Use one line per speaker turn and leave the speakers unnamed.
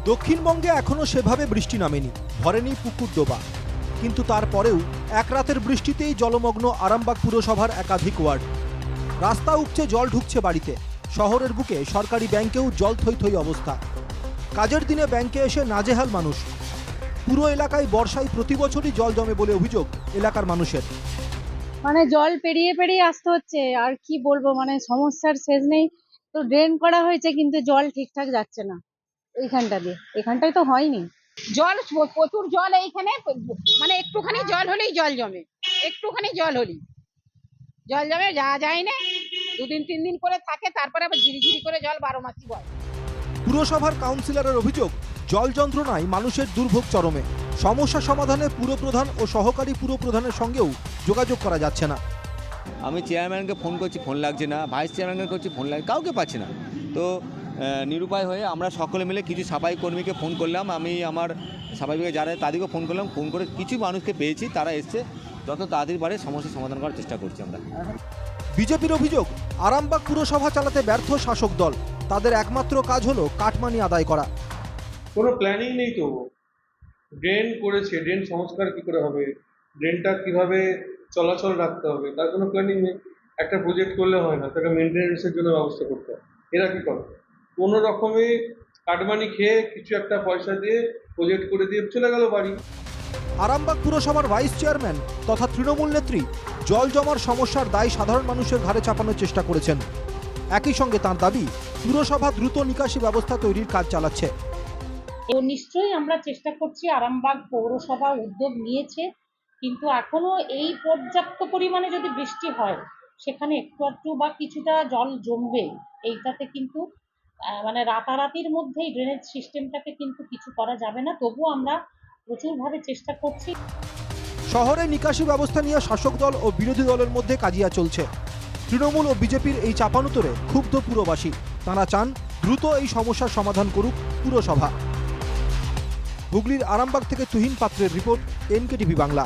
দক্ষিণবঙ্গে এখনো সেভাবে বৃষ্টি নামেনি, ভরেনি পুকুর ডোবা, কিন্তু তারপরেও এক রাতের বৃষ্টিতেই জলমগ্ন আরামবাগ পুরসভার একাধিক ওয়ার্ড। রাস্তা উপচে জল ঢুকছে বাড়িতে, শহরের বুকে সরকারি ব্যাংকেও জল থই থই অবস্থা। কাজের দিনে ব্যাংকে এসে নাজেহাল মানুষ। পুরো এলাকায় বর্ষায় প্রতি বছরই জল জমে বলে অভিযোগ এলাকার মানুষের।
মানে জল পেরিয়ে পেরিয়ে আসতে হচ্ছে, আর কি বলবো, মানে সমস্যার শেষ নেই। তো ড্রেন করা হয়েছে কিন্তু জল ঠিকঠাক যাচ্ছে না এখানটায় তো হয়নি।
জল প্রচুর জল এইখানে, মানে একটুখানি জল হলেই জল জমে, একটুখানি জল হলেই জল জমে, যাওয়া যায় না। 2-3 দিন করে থাকে, তারপরে আবার ঝিরিঝিরি করে জল 12 মাসই বয়।
পুরসভার কাউন্সিলরের অভিযোগ, জল যন্ত্রণায় মানুষের দুর্ভোগ চরমে। সমস্যা সমাধানে পুরপ্রধান ও সহকারী পুরপ্রধানের সঙ্গেও যোগাযোগ করা যাচ্ছে না।
আমি চেয়ারম্যানকে ফোন করছি, ফোন লাগছে না, ভাইস চেয়ারম্যানকে করছি, ফোন লাগছে, কাউকে পাচ্ছি না। তো নিরুপায় হয়ে আমরা সকলে মিলে কিছু সাফাই কর্মীকে ফোন করলাম, আমি আমার সাফাই বিভাগে যারা তাদেরকে ফোন করলাম, ফোন করে কিছু মানুষকে পেয়েছি, তারা এসছে, যত তাড়াতাড়ি পারে সমস্যার সমাধান করার চেষ্টা করছি আমরা।
বিজেপির অভিযোগ, আরামবাগ পুরসভা চালাতে ব্যর্থ শাসক দল। তাদের একমাত্র কাজ হলো কাটমানি আদায় করা।
কোনো প্ল্যানিং নেই তো। ড্রেন করেছে, ড্রেন সংস্কার কি করে হবে, ড্রেনটা কিভাবে চলাচল রাখতে হবে, তার কোনো প্ল্যানিং নেই। একটা প্রজেক্ট করলে হয় না, তাকে মেনটেন্যান্সের জন্য ব্যবস্থা করতে হয়। এরা কি করে, কোনো রকমে কাটমানি খেয়ে কিছু একটা পয়সা দিয়ে প্রজেক্ট করে দিয়ে চলে গেল বাড়ি।
আরামবাগ পুরসভার ভাইস চেয়ারম্যান তথা তৃণমূল নেত্রী জল জমার সমস্যার দায় সাধারণ মানুষের ঘাড়ে চাপানোর চেষ্টা করেছেন। একই সঙ্গে তাঁর দাবি, পুরসভা দ্রুত নিকাশি ব্যবস্থা তৈরির কাজ চালাচ্ছে।
তো নিশ্চয়ই আমরা চেষ্টা করছি, আরামবাগ পৌরসভা উদ্যোগ নিয়েছে, কিন্তু এখনো এই পর্যাপ্ত পরিমাণে যদি বৃষ্টি হয় সেখানে একটু একটু বা কিছুটা জল জমবে। এইটাতে কিন্তু মানে রাতারাতির মধ্যেই ড্রেনেজ সিস্টেমটাকে কিন্তু কিছু করা যাবে না। তবুও আমরা প্রচুরভাবে চেষ্টা করছি।
শহরে নিকাশি ব্যবস্থা নিয়ে শাসক দল ও বিরোধী দলের মধ্যে কাজিয়া চলছে। তৃণমূল ও বিজেপির এই চাপানুতরে ক্ষুব্ধ পুরবাসী। তাঁরা চান দ্রুত এই সমস্যার সমাধান করুক পুরসভা। হুগলির আরামবাগ থেকে তুহিন পাত্রের রিপোর্ট, NKTV বাংলা।